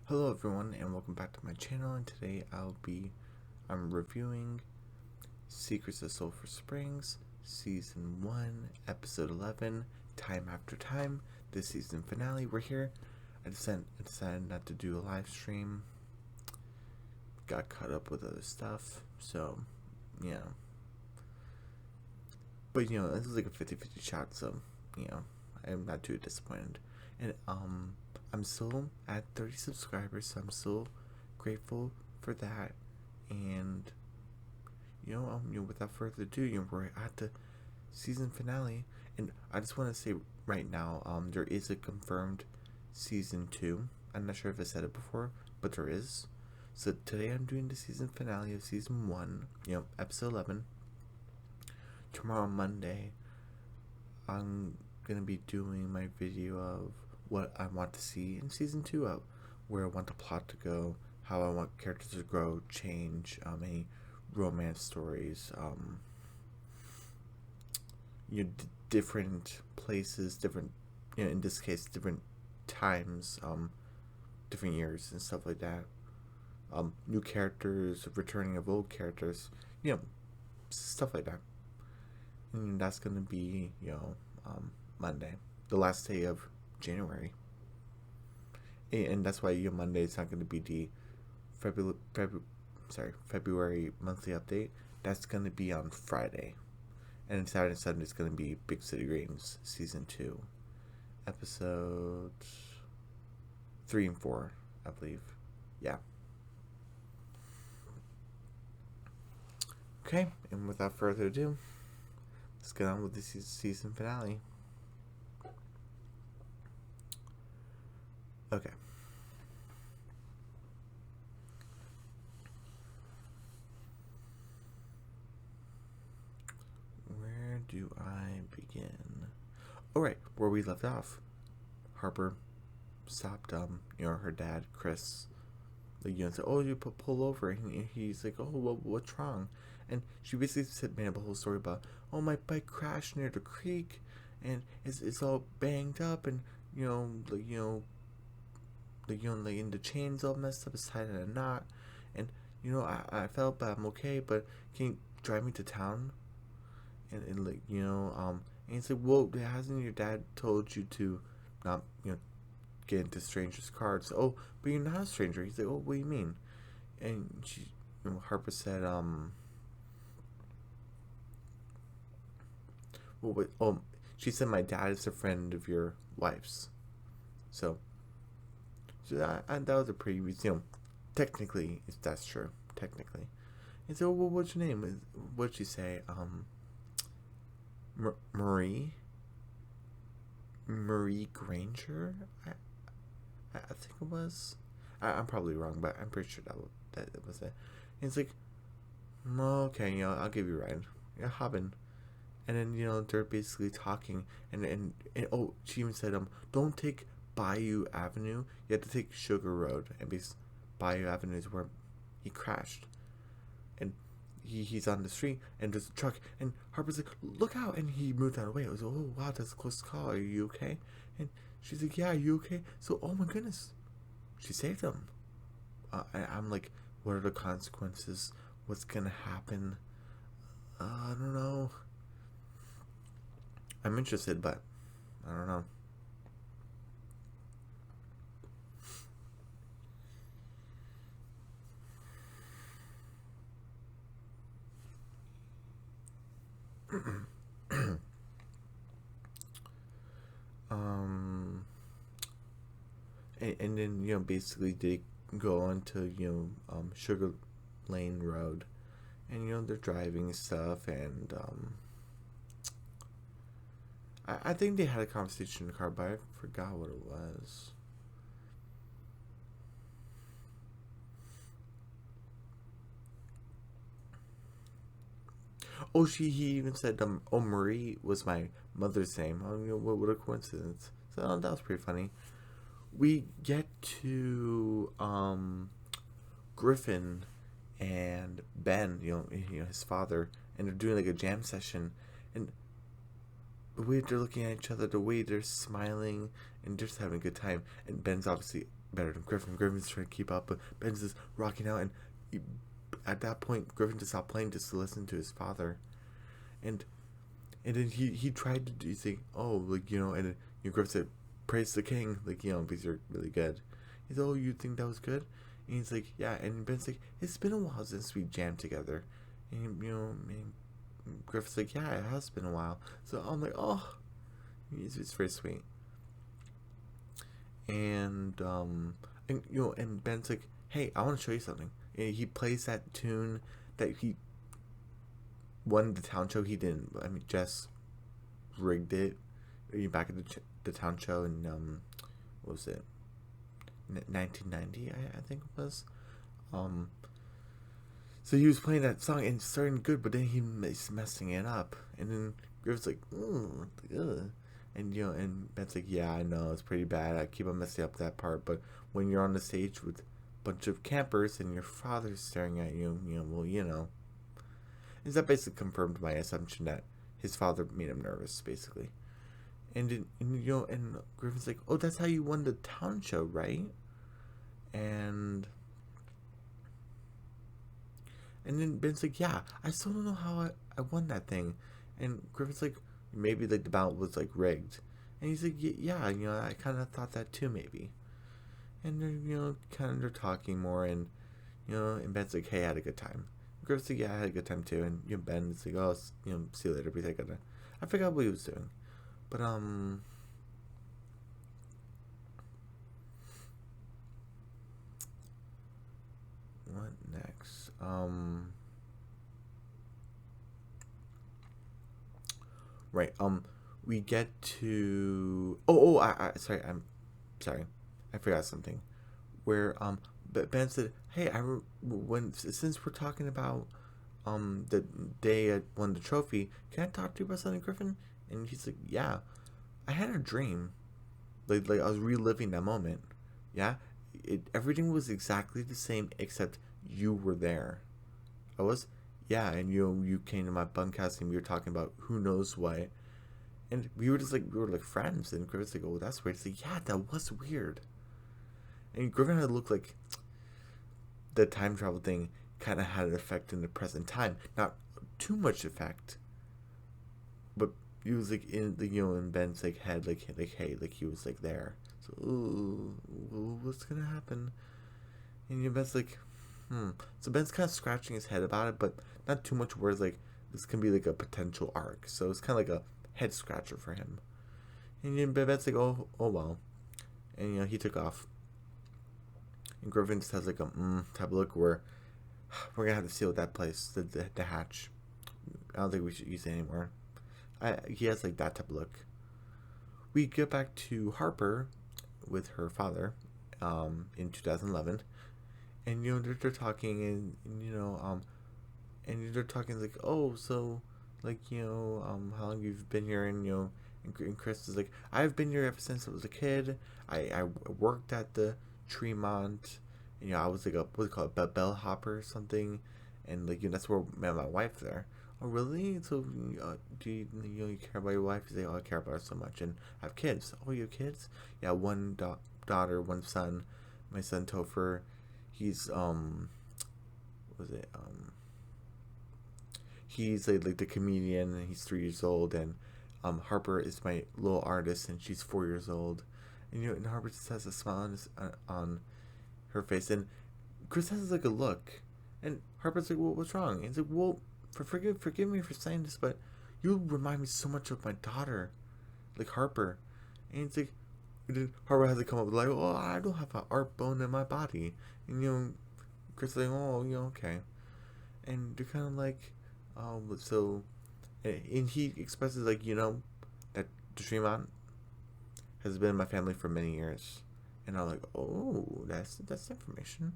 Hello everyone and welcome back to my channel, and today I'm reviewing Secrets of Sulphur Springs Season 1 Episode 11 Time After Time, the season finale. We're here. I decided not to do a live stream. Got caught up with other stuff, so yeah. But this is like a 50-50 shot, so I'm not too disappointed. And I'm still at 30 subscribers, so I'm still grateful for that. And without further ado, we're at the season finale, and I just want to say right now, there is a confirmed season 2. I'm not sure if I said it before, but there is. So today I'm doing the season finale of season 1, episode 11. Tomorrow, Monday, I'm gonna be doing my video of what I want to see in season 2, of where I want the plot to go, how I want characters to grow, change, any romance stories, different places, different, in this case, different times, different years and stuff like that. New characters, returning of old characters, stuff like that. And that's gonna be, Monday, the last day of January. And that's why Monday is not going to be the February monthly update. That's going to be on Friday. And Saturday and Sunday is going to be Big City Dreams Season 2, Episode 3 and 4, I believe. Yeah. Okay, and without further ado, let's get on with the season finale. Okay. Where do I begin? Alright, where we left off. Harper stopped, her dad, Chris, said, oh, you pull over. And he's like, oh, what's wrong? And she basically made up a whole story about, oh, my bike crashed near the creek, and it's all banged up, and, and the chain's all messed up, it's tied in a knot, and I fell, but I'm okay, but can you drive me to town? And and he's like, well, hasn't your dad told you to not get into strangers' cars? Oh, but you're not a stranger. He's like, oh, what do you mean? And she, Harper said, she said my dad is a friend of your wife's. So that was a pretty, technically, if that's true, technically. And so, well, what's your name? What'd she say? Marie Granger? I think it was. I'm probably wrong, but I'm pretty sure that was it. And it's like, okay, I'll give you a ride. Yeah, hopping. And then, they're basically talking, and oh, she even said, don't take Bayou Avenue, you have to take Sugar Road, and Bayou Avenue is where he crashed. And he's on the street, and there's a truck, and Harper's like, look out, and he moved out of the way. I was like, oh wow, that's a close call, are you okay? And she's like, yeah, are you okay? So, oh my goodness, she saved him. I'm like, what are the consequences? What's gonna happen? I don't know. I'm interested, but I don't know. And then basically they go on to Sugar Lane Road, and they're driving stuff, and I think they had a conversation in the car, but I forgot what it was. Oh, he even said, oh, Marie was my mother's name. What a coincidence. So that was pretty funny. We get to Griffin and Ben, his father, and they're doing like a jam session, and the way they're looking at each other, the way they're smiling, and just having a good time. And Ben's obviously better than Griffin. Griffin's trying to keep up, but Ben's just rocking out, and at that point, Griffin just stopped playing just to listen to his father, and then he tried to do think, oh, like, and then, Griffin said, praise the king, like, because you're really good. He's, oh, you think that was good? And he's like, yeah. And Ben's like, it's been a while since we jammed together. And, and Griffin's like, yeah, it has been a while. So I'm like, oh, it's very sweet. And, and Ben's like, hey, I want to show you something. And he plays that tune that he won the town show. He didn't. I mean, Jess rigged it. Back at the town show in, what was it? 1990, I think it was. So he was playing that song and starting good, but then he's messing it up. And then Griffin's like, ugh. And, and Ben's like, yeah, I know, it's pretty bad. I keep on messing up that part. But when you're on the stage with a bunch of campers and your father's staring at you, well. And that basically confirmed my assumption that his father made him nervous, basically. And Griffin's like, oh, that's how you won the town show, right? And then Ben's like, yeah, I still don't know how I won that thing. And Griffin's like, maybe like the ballot was like rigged. And he's like, yeah, I kind of thought that too, maybe. And they're, kind of talking more, and, and Ben's like, hey, I had a good time. Griffin's like, yeah, I had a good time too. And Ben's like, oh, see you later, because I forgot what he was doing. But, what next? Right, we get to, I'm sorry, I forgot something, where, Ben said, hey, since we're talking about, the day I won the trophy, can I talk to you about something, Griffin? And he's like, yeah, I had a dream, like I was reliving that moment, yeah, everything was exactly the same, except you were there. I was, yeah, and you came to my bunkhouse, and we were talking about who knows what, and we were like friends, and Griffin's like, oh, that's weird. It's like, yeah, that was weird. And Griffin had looked like the time travel thing kind of had an effect in the present time, not too much effect, but he was like in the in Ben's like head, like hey, like he was like there. So, ooh, what's gonna happen? And Ben's like, So Ben's kind of scratching his head about it, but not too much words. Like, this can be like a potential arc, so it's kind of like a head scratcher for him. And Ben's like, oh well, and he took off. And Griffin just has like a type of look where we're gonna have to seal that place, the hatch. I don't think we should use it anymore. He has like that type of look. We get back to Harper with her father, in 2011, and they're talking, and they're talking like, oh, so like how long you've been here, and and Chris is like, I've been here ever since I was a kid. I worked at the Tremont, and I was like a what's it called, a bellhopper or something, and like that's where I met my wife there. Oh, really? So, do you care about your wife? He's like, oh, I care about her so much, and I have kids. Oh, you have kids? Yeah, one daughter, one son. My son Topher, he's he's like the comedian, and he's 3 years old, and Harper is my little artist, and she's 4 years old, and and Harper just has a smile on her face, and Chris has like a look, and Harper's like, well, what's wrong? And he's like, well, forgive me for saying this, but you remind me so much of my daughter, like Harper. And it's like, Harper has to come up with like, oh, I don't have an art bone in my body, and Chris is like, oh, okay, and they're kind of like, so, and he expresses like, that Tremont has been in my family for many years, and I'm like, oh, that's information.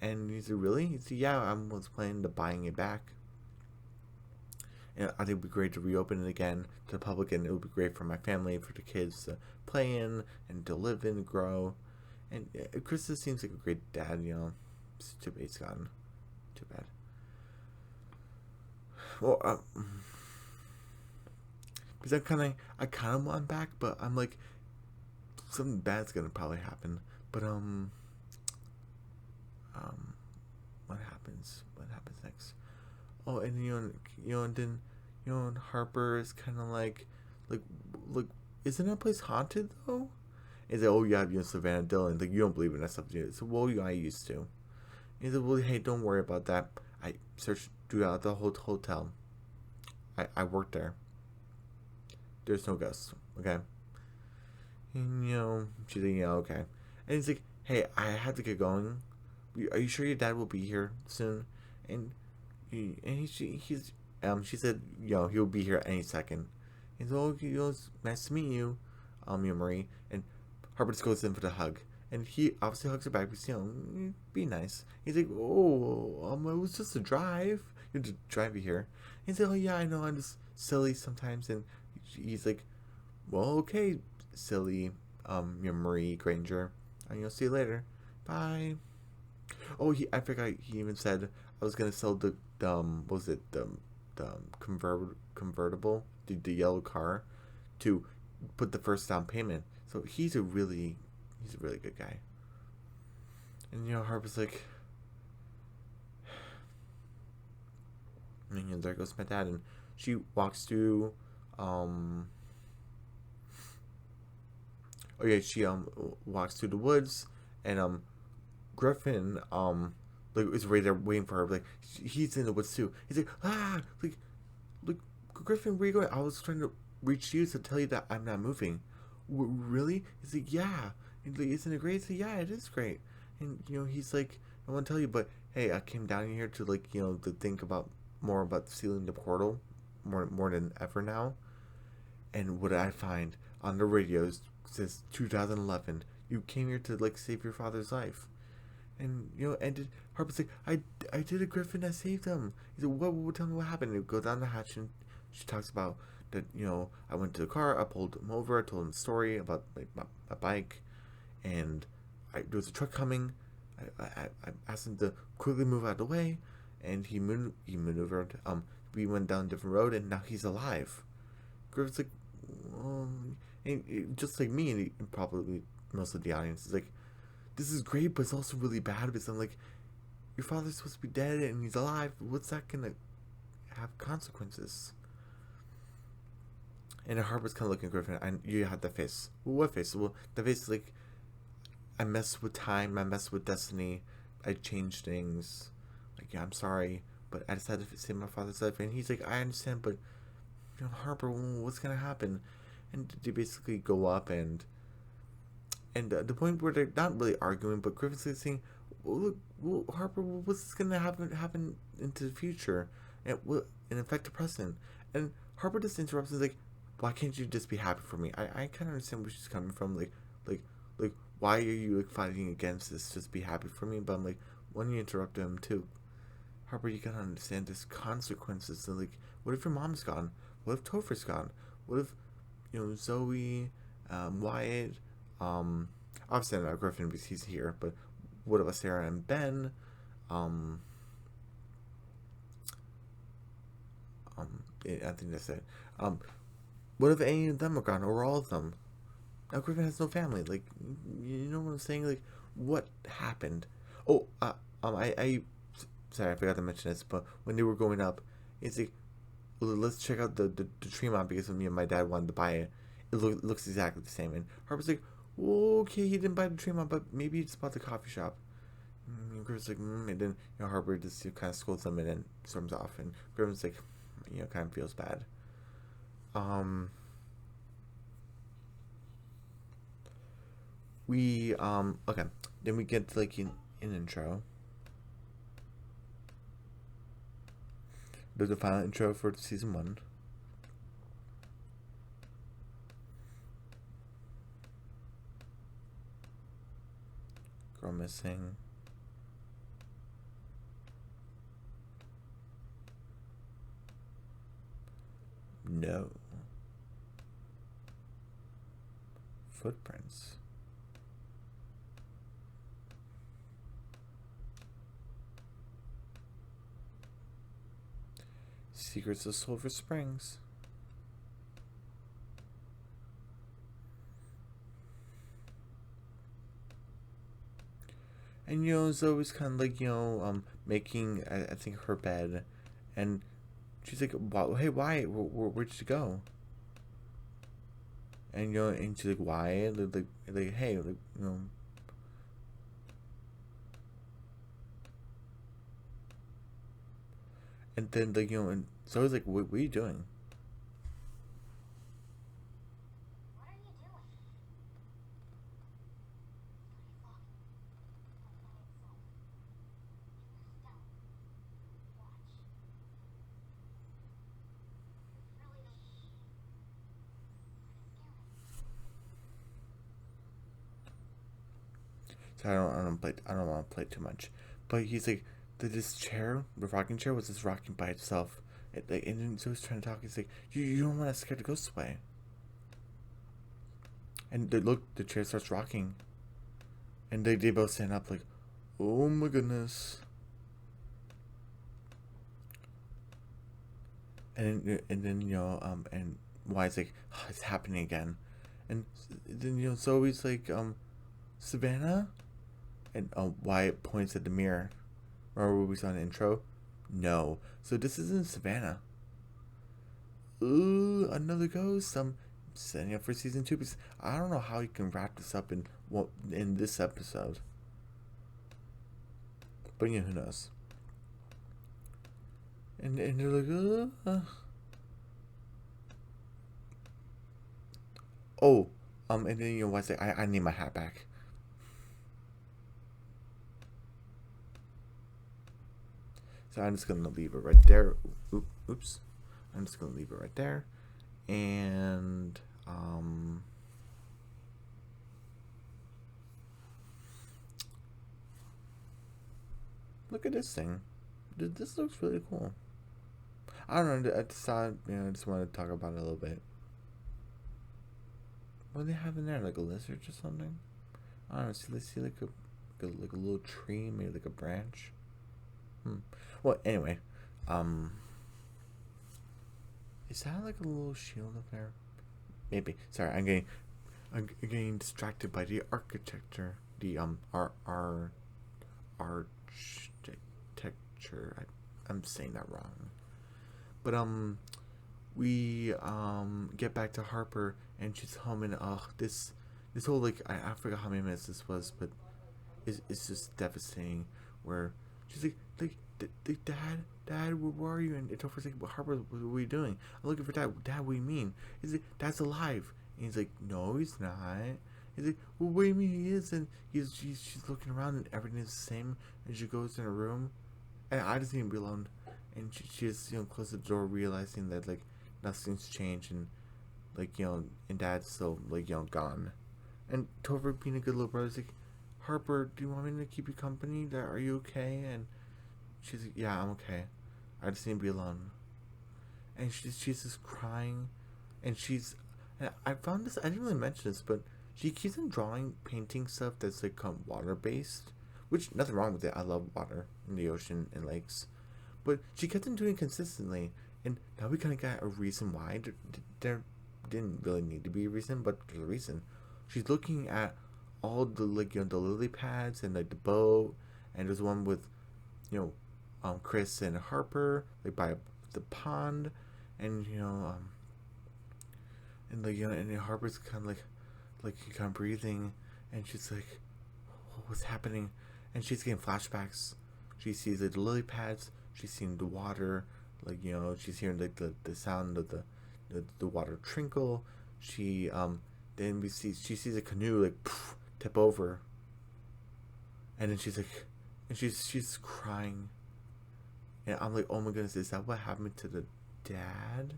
And he's like, really? He's like, yeah, I was planning to buying it back. And I think it would be great to reopen it again to the public, and it would be great for my family, for the kids to play in and to live in and grow. And Chris just seems like a great dad, It's too bad he's gone. Too bad. Well, because I kind of want him back, but I'm like, something bad's gonna probably happen. But um, what happens? What happens next? Oh, and and then and Harper is kind of like, like, isn't that place haunted though? Is it? Oh, you have Savannah Dillon. Like, you don't believe in that stuff, do you? So, well, I used to. He said, well, hey, don't worry about that. I searched throughout the whole hotel. I worked there. There's no ghosts, okay? And, she's like, yeah, okay. And he's like, hey, I have to get going. Are you sure your dad will be here soon? And she said, he'll be here any second. And so, it's nice to meet you, Marie. And Harper just goes in for the hug. And he obviously hugs her back because, be nice. He's like, oh, it was just a drive. You had to drive you here. And he's like, oh, yeah, I know, I'm just silly sometimes. And he's like, well, okay, silly, Marie Granger. And see you later. Bye. Oh, I forgot, he even said I was going to sell the what was it, the convertible, the yellow car, to put the first down payment. So he's a really good guy. And Harper's like, and there goes my dad, and she walks through. She walks through the woods, and Griffin is right there waiting for her. Like, he's in the woods too. He's like, like, Griffin, where are you going? I was trying to reach you to tell you that I'm not moving. Really? He's like, yeah. And like, isn't it great? He's like, yeah, it is great. And he's like, I want to tell you, but hey, I came down here to to think more about sealing the portal more than ever now. And what did I find on the radio? Says 2011. You came here to save your father's life. And Harper's like, I did it, Griffin. I saved him. He's like, what? Tell me what happened. And he goes down the hatch, and she talks about that. I went to the car. I pulled him over. I told him a story about my bike, and there was a truck coming. I asked him to quickly move out of the way, and he maneuvered. We went down a different road, and now he's alive. Griffin's like, and just like me, and probably most of the audience is like, this is great, but it's also really bad because I'm like, your father's supposed to be dead and he's alive. What's that gonna have consequences? And Harper's kind of looking at Griffin, and you had the face. Well, what face? Well, the face is like, I messed with time, I messed with destiny, I changed things. Like, yeah, I'm sorry, but I decided to save my father's life. And he's like, I understand, but Harper, what's gonna happen? And they basically go up, and the point where they're not really arguing, but Griffin's like saying, well, look, Harper, what's gonna happen into the future, and affect the present? And Harper just interrupts and is like, why can't you just be happy for me? I kind of understand where she's coming from, like why are you fighting against this? Just be happy for me. But I'm like, when you interrupt him too, Harper, you gotta understand there's consequences. So what if your mom's gone? What if Topher's gone? What if Zoe, Wyatt, obviously not Griffin because he's here, but what about Sarah and Ben? I think that's it. What if any of them are gone, or all of them? Now Griffin has no family. Like, you know what I'm saying? Like, what happened? Oh, I sorry, I forgot to mention this, but when they were going up, it's like, well, let's check out the Tremont because me and my dad wanted to buy it. It looks exactly the same. And Harper's like, well, okay, he didn't buy the Tremont, but maybe he just bought the coffee shop. And Griffin's like, and then Harper just kind of scolds them and then storms off. And Griffin's like, kind of feels bad. Okay. Then we get an intro. There's a final intro for season 1. Girl missing. No. Footprints. Secrets of Sulphur Springs. And Zoe's kind of like making I think her bed, and she's like, "Hey, why? Where'd you go?" And and she's like, "Why?" Like, hey, like, and then like and Zoe's like, "What are you doing?" So I don't want to play too much, but he's like, this chair, the rocking chair, was just rocking by itself. And then so he's trying to talk. He's like, you don't want to scare the ghosts away. And the chair starts rocking, and they both stand up like, oh my goodness. And then and Wyatt's like, oh, it's happening again, and then Zoe's like, Savannah, and Wyatt points at the mirror. Remember what we saw in the intro? No. So this isn't Savannah. Ooh, another ghost. I'm setting up for season 2 because I don't know how you can wrap this up in this episode. But who knows? And they're like, oh, and then Wyatt's like, I need my hat back. So I'm just gonna leave it right there. Oops. I'm just gonna leave it right there. And look at this thing. This looks really cool. I don't know. I decided, I just wanted to talk about it a little bit. What do they have in there? Like a lizard or something? I don't know. See like a little tree, maybe like a branch. Well, anyway, is that like a little shield up there? Maybe. Sorry, I'm getting distracted by the architecture. The architecture. I'm saying that wrong. But we get back to Harper, and she's humming. This whole like I forgot how many minutes this was, but it's just devastating. Where she's like Dad, where are you? And Topher's like, well, Harper, what are you doing? I'm looking for Dad. Dad, what do you mean? He's like, Dad's alive. And he's like, no, he's not. He's like, well, what do you mean he is? And she's looking around, and everything is the same. And she goes in her room, and I just need to be alone. And she just closes the door, realizing that like nothing's changed, and like and Dad's still like gone. And Topher, being a good little brother, is like, Harper, do you want me to keep you company? Are you okay? And she's like, yeah, I'm okay. I just need to be alone. And she's just crying. And I found this, I didn't really mention this, but she keeps on painting stuff that's like water based. Which, nothing wrong with it. I love water in the ocean and lakes. But she kept on doing it consistently. And now we kind of got a reason why. There didn't really need to be a reason, but there's a reason. She's looking at all the like the lily pads and like the boat, and there's one with Chris and Harper like by the pond, and and like and Harper's kind of like kind of breathing, and she's like, what's happening? And she's getting flashbacks. She sees like the lily pads. She's seeing the water, like she's hearing like the sound of the water trickle. She then she sees a canoe like tip over, and then she's like, and she's crying, and I'm like, oh my goodness, is that what happened to the dad?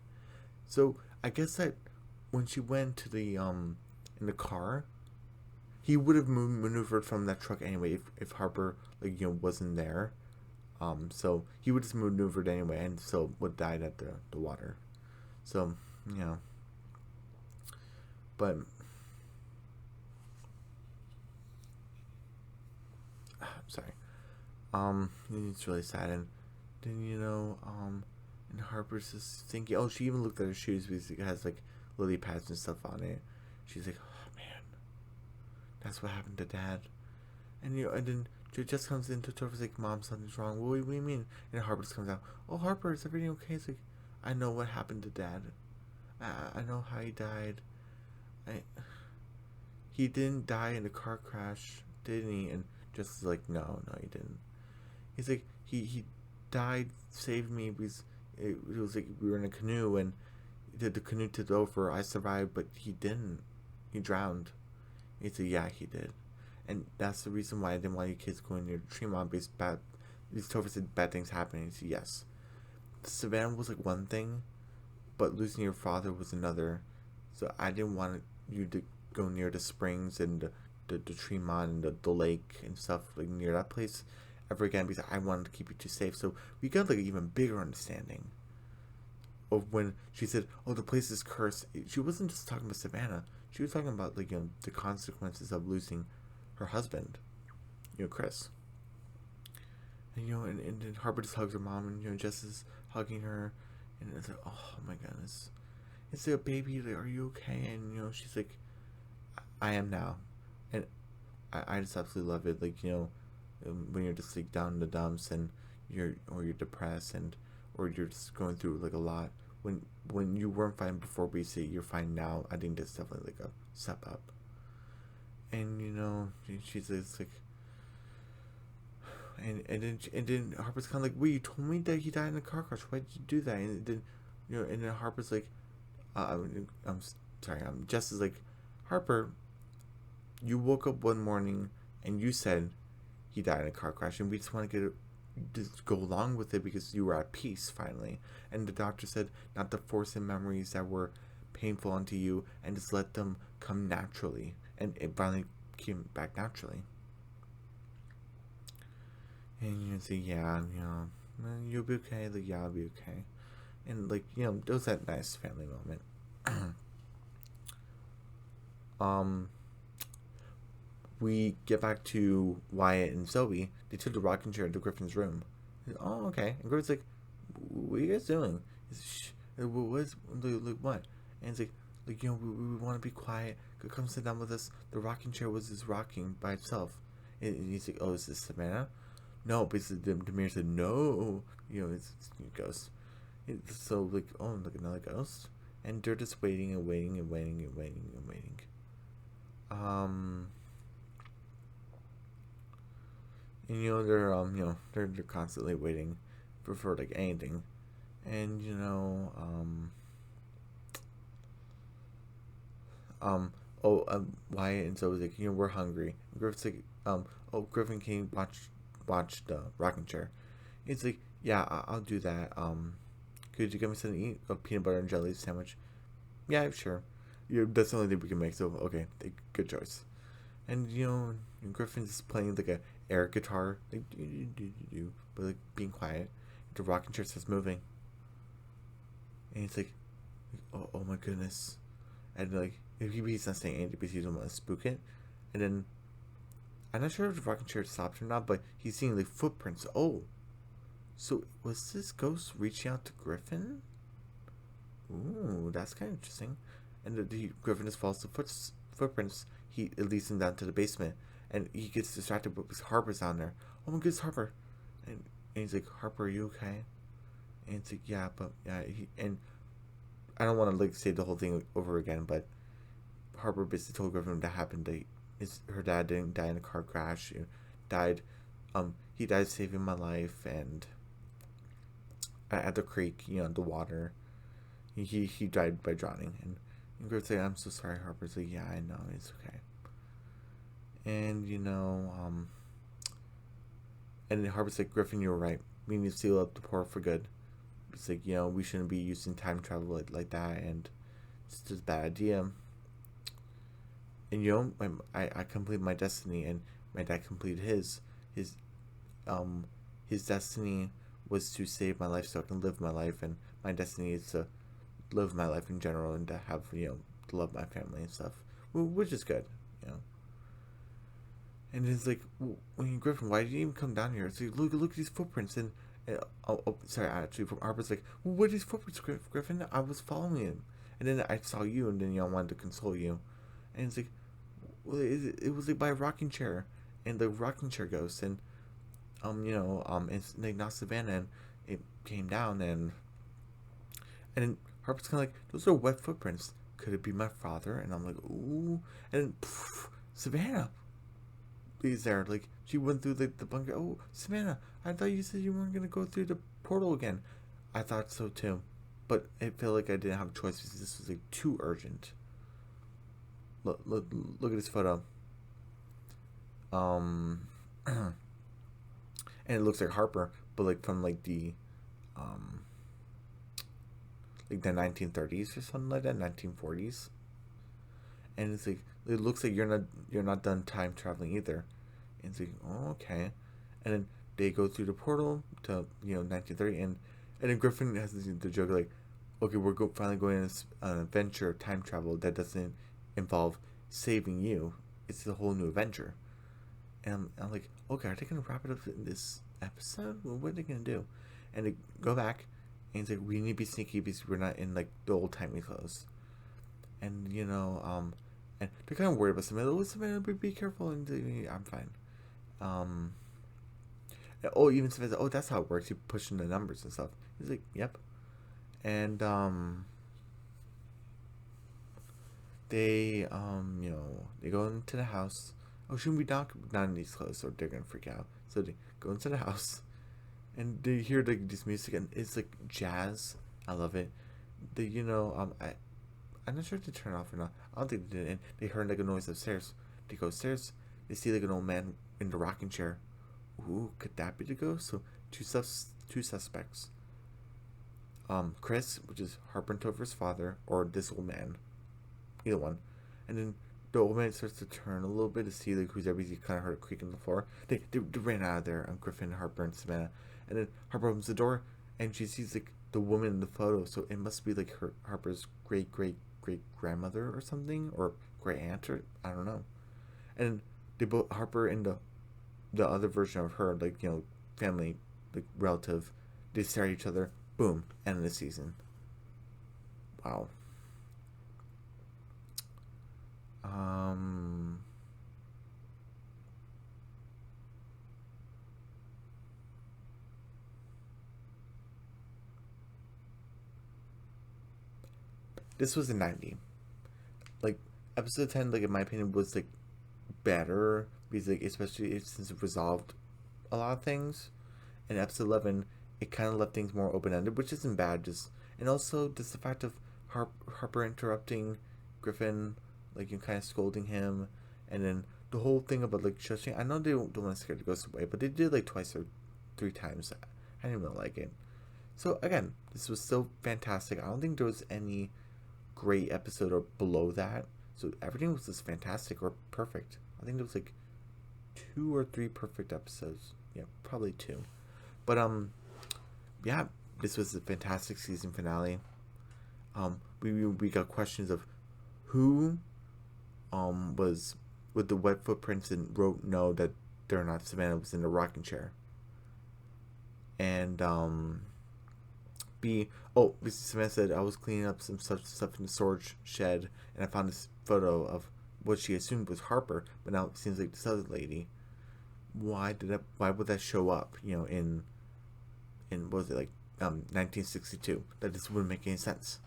So I guess that when she went to the in the car, he would have maneuvered from that truck anyway if Harper like wasn't there, so he would just maneuvered anyway, and so would died at the water. So but sorry. It's really sad, and then and Harper's just thinking. Oh, she even looked at her shoes because it has like lily pads and stuff on it. She's like, oh man, that's what happened to Dad, and and then just comes into Topher's like, Mom, something's wrong. What do you mean? And Harper just comes out. Oh, Harper, is everything okay? It's like, I know what happened to Dad. I know how he died. He didn't die in a car crash, didn't he? And just like, no, he didn't. He's like, he died, saved me because it was like we were in a canoe and the canoe tipped over. I survived, but he didn't. He drowned. He said, yeah, he did. And that's the reason why I didn't want you kids going near the tree mom because Topher said bad things happening. He said, yes. Savannah was like one thing, but losing your father was another. So I didn't want you to go near the springs and the Tremont and the lake and stuff like near that place ever again because I wanted to keep you two safe. So we got like an even bigger understanding of when she said, "Oh, the place is cursed." She wasn't just talking about Savannah. She was talking about like the consequences of losing her husband, Chris. And and then Harper just hugs her mom, and Jess is hugging her, and it's like, oh my goodness, it's like a baby. Like, are you okay? And she's like, I am now, and I just absolutely love it. Like when you're just like down in the dumps and you're depressed or you're just going through like a lot. When you weren't fine before, we say you're fine now. I think that's definitely like a step up. And she's just like, and then Harper's kind of like, wait, you told me that he died in a car crash. Why did you do that? And then and then Harper's like, I'm sorry. Jess is like, Harper, you woke up one morning and you said he died in a car crash, and we just want to just go along with it because you were at peace finally. And the doctor said not to force in memories that were painful onto you and just let them come naturally. And it finally came back naturally. And you say, yeah, you'll be okay. Like, yeah, I'll be okay. And like, it was that nice family moment. We get back to Wyatt and Zoe. They took the rocking chair to Griffin's room. Oh, okay. And Griffin's like, what are you guys doing? What? And it's like we want to be quiet. Come sit down with us. The rocking chair was just rocking by itself. And he's like, oh, is this Savannah? No, because Demir said, no. It's a ghost. So, like, oh, look, another ghost. And they're just waiting and waiting and waiting and waiting and waiting. And they're constantly waiting for like anything. And Wyatt and Zoe's like, we're hungry. And Griffin's like, Griffin, can you watch the rocking chair? It's like, yeah, I'll do that. Could you give me something to eat? A peanut butter and jelly sandwich? Yeah, sure. That's the only thing we can make, so okay, good choice. And Griffin's just playing like a air guitar, like but like being quiet. The rocking chair starts moving, and it's like, oh my goodness, and like he's not saying anything because he doesn't want to spook it. And then I'm not sure if the rocking chair stopped or not, but he's seeing like footprints. Oh, so was this ghost reaching out to Griffin? Ooh, that's kind of interesting. And Griffin just follows the footprints. It leads him down to the basement, and he gets distracted because Harper's down there. Oh my goodness, Harper! And he's like, Harper, are you okay? And it's like, yeah, but yeah. And I don't want to like say the whole thing over again, but Harper basically told Griffin that happened. Her dad didn't die in a car crash. He died saving my life, and at the creek, the water. He died by drowning, and Griffin's like, I'm so sorry, Harper's like, yeah, I know, it's okay. And and then Harper's like, Griffin, you were right. We need to seal up the port for good. It's like, we shouldn't be using time travel like that, and it's just a bad idea. And I completed my destiny, and my dad completed his. His destiny was to save my life so I can live my life, and my destiny is to live my life in general and to have to love my family and stuff, which is good. And it's like, Griffin, why did you even come down here? It's like, look at these footprints. And sorry, actually, from Harper's like, what are these footprints, Griffin? I was following him, and then I saw you, and then I wanted to console you. And it's like, well, it was like by a rocking chair, and the rocking chair ghost, and it's like not Savannah, and it came down, and then Harper's kind of like, those are wet footprints. Could it be my father? And I'm like, ooh, and then poof, Savannah is there. Like, she went through the bunker. Oh, Savannah, I thought you said you weren't gonna go through the portal again. I thought so too, but I feel like I didn't have a choice because this was like too urgent. Look at this photo. And it looks like Harper, but like from like um the 1930s or something like that, 1940s. And it's like, it looks like you're not done time traveling either. And it's like, oh, okay. And then they go through the portal to 1930, and then Griffin has the joke like, okay, we're finally going on an adventure of time travel that doesn't involve saving you. It's a whole new adventure. And I'm like, okay, are they gonna wrap it up in this episode? Well, what are they gonna do? And they go back, and it's like, we need to be sneaky because we're not in like the old timey clothes. And and they're kind of worried about something. Oh, Savannah, be careful. And I'm fine. Even Savannah said, oh, that's how it works. You push in the numbers and stuff. He's like, yep. And they they go into the house. Oh, shouldn't we not in these clothes, or they're gonna freak out. So they go into the house, and they hear this music, and it's like jazz. I love it. I'm not sure if they turn it off or not. I don't think they did. And they heard like a noise upstairs. They go upstairs. They see like an old man in the rocking chair. Ooh, could that be the ghost? So two suspects. Chris, which is Harper and Topher's father, or this old man, either one. And then the old man starts to turn a little bit to see like who's there, because he kind of heard a creak on the floor. They ran out of there. Griffin, Harper, and Savannah. And then Harper opens the door, and she sees like the woman in the photo. So it must be like Harper's great grandmother or something, or great aunt, or I don't know. And they both, Harper and the other version of her, like family, like relative, they stare at each other. Boom, end of the season. Wow. This was a 90. Like, episode 10, like in my opinion, was like better because like, especially since it resolved a lot of things. And episode 11, it kind of left things more open ended, which isn't bad. And also just the fact of Harper interrupting Griffin, like kind of scolding him, and then the whole thing about like shushing. I know they don't want to scare the ghost away, but they did like twice or 3 times. I didn't really like it. So again, this was still fantastic. I don't think there was any great episode or below that. So everything was just fantastic or perfect. I think there was like 2 or 3 perfect episodes. Yeah, probably 2. But yeah, this was a fantastic season finale. We got questions of who was with the wet footprints and wrote no that they're not Savannah, was in the rocking chair. And because Savannah said, I was cleaning up some stuff in the storage shed, and I found this photo of what she assumed was Harper, but now it seems like this other lady. Why would that show up? In what was it, like 1962? That just wouldn't make any sense.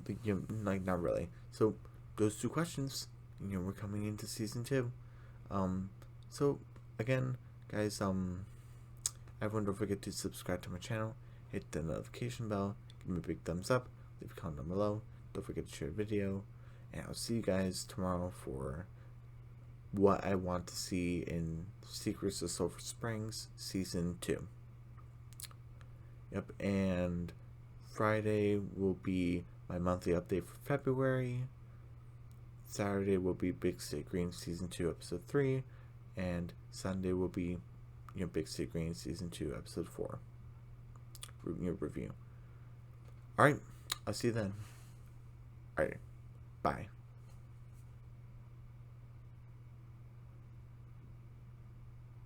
Like not really. So those 2 questions, we're coming into season 2. So again, guys, everyone, don't forget to subscribe to my channel, hit the notification bell, give me a big thumbs up, leave a comment down below, don't forget to share the video, and I'll see you guys tomorrow for what I want to see in Secrets of Sulphur Springs season 2. Yep, and Friday will be my monthly update for February. Saturday will be Big State Green season 2 episode 3, and Sunday will be Big State Green season 2 episode 4 review. Alright, I'll see you then. Alright, bye.